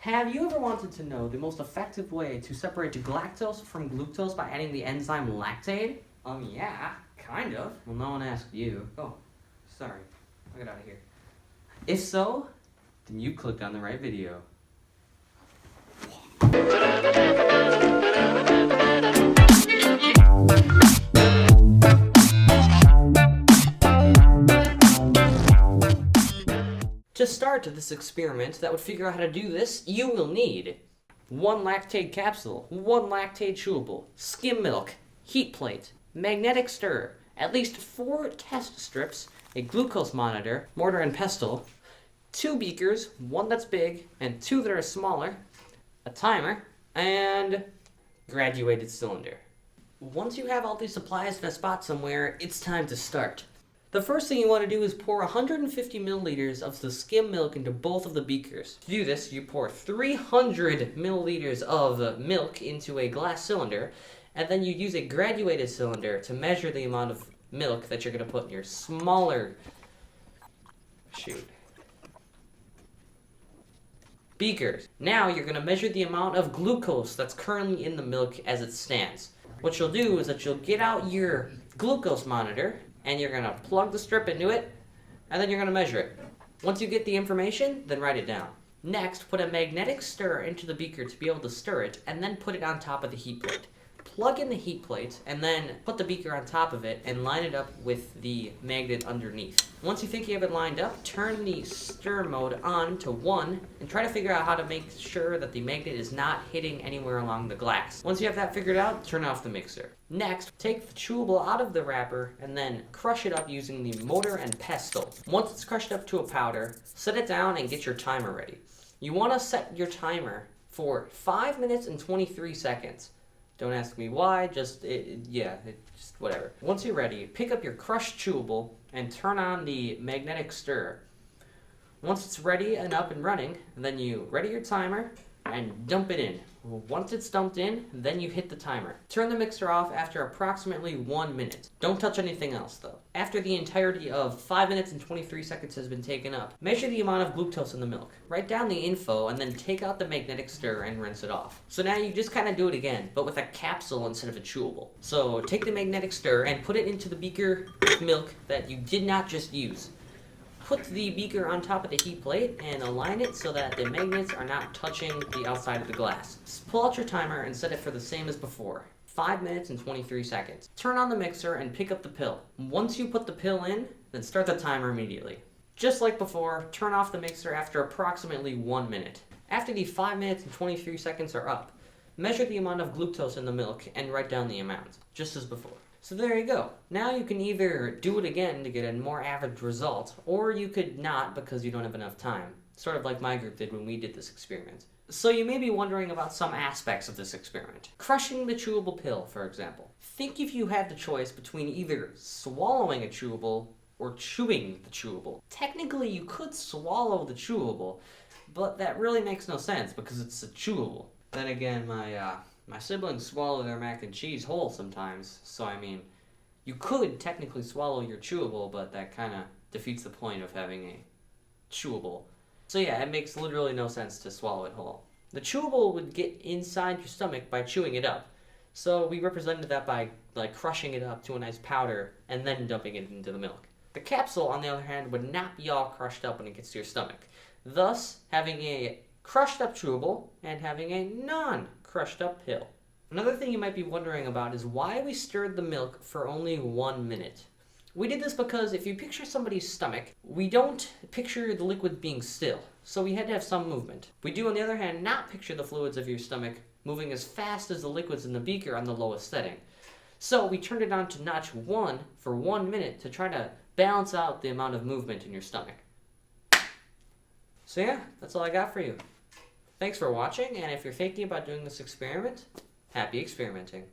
Have you ever wanted to know the most effective way to separate galactose from glucose by adding the enzyme lactate? Yeah, kind of. Well, no one asked you. Oh, sorry. I'll get out of here. If so, then you clicked on the right video. To start this experiment that would figure out how to do this, you will need 1 lactate capsule, 1 lactate chewable, skim milk, heat plate, magnetic stir, at least 4 test strips, a glucose monitor, mortar and pestle, 2 beakers, 1 that's big and 2 that are smaller, a timer, and graduated cylinder. Once you have all these supplies in a spot somewhere, it's time to start. The first thing you want to do is pour 150 milliliters of the skim milk into both of the beakers. To do this, you pour 300 milliliters of milk into a glass cylinder, and then you use a graduated cylinder to measure the amount of milk that you're going to put in your smaller beakers. Now you're going to measure the amount of glucose that's currently in the milk as it stands. What you'll do is that you'll get out your glucose monitor, and you're going to plug the strip into it, and then you're going to measure it. Once you get the information, then write it down. Next, put a magnetic stir into the beaker to be able to stir it, and then put it on top of the heat plate. Plug in the heat plate, and then put the beaker on top of it, and line it up with the magnet underneath. Once you think you have it lined up, turn the stir mode on to 1, and try to figure out how to make sure that the magnet is not hitting anywhere along the glass. Once you have that figured out, turn off the mixer. Next, take the chewable out of the wrapper, and then crush it up using the mortar and pestle. Once it's crushed up to a powder, set it down and get your timer ready. You want to set your timer for 5 minutes and 23 seconds. Don't ask me why, just whatever. Once you're ready, pick up your crushed chewable and turn on the magnetic stir. Once it's ready and up and running, then you ready your timer and dump it in. Once it's dumped in, then you hit the timer. Turn the mixer off after approximately 1 minute. Don't touch anything else though. After the entirety of 5 minutes and 23 seconds has been taken up, measure the amount of glucose in the milk. Write down the info and then take out the magnetic stir and rinse it off. So now you just kind of do it again, but with a capsule instead of a chewable. So take the magnetic stir and put it into the beaker of milk that you did not just use. Put the beaker on top of the heat plate and align it so that the magnets are not touching the outside of the glass. Just pull out your timer and set it for the same as before. 5 minutes and 23 seconds. Turn on the mixer and pick up the pill. Once you put the pill in, then start the timer immediately. Just like before, turn off the mixer after approximately 1 minute. After the 5 minutes and 23 seconds are up, measure the amount of glucose in the milk and write down the amount, just as before. So there you go. Now you can either do it again to get a more average result, or you could not because you don't have enough time. Sort of like my group did when we did this experiment. So you may be wondering about some aspects of this experiment. Crushing the chewable pill, for example. Think if you had the choice between either swallowing a chewable or chewing the chewable. Technically you could swallow the chewable, but that really makes no sense because it's a chewable. Then again, my siblings swallow their mac and cheese whole sometimes, so I mean, you could technically swallow your chewable, but that kind of defeats the point of having a chewable. So yeah, it makes literally no sense to swallow it whole. The chewable would get inside your stomach by chewing it up, so we represented that by crushing it up to a nice powder and then dumping it into the milk. The capsule, on the other hand, would not be all crushed up when it gets to your stomach, thus having a crushed up chewable and having a non-crushed up pill. Another thing you might be wondering about is why we stirred the milk for only 1 minute. We did this because if you picture somebody's stomach, we don't picture the liquid being still, so we had to have some movement. We do, on the other hand, not picture the fluids of your stomach moving as fast as the liquids in the beaker on the lowest setting. So we turned it on to notch 1 for 1 minute to try to balance out the amount of movement in your stomach. So yeah, that's all I got for you. Thanks for watching, and if you're thinking about doing this experiment, happy experimenting.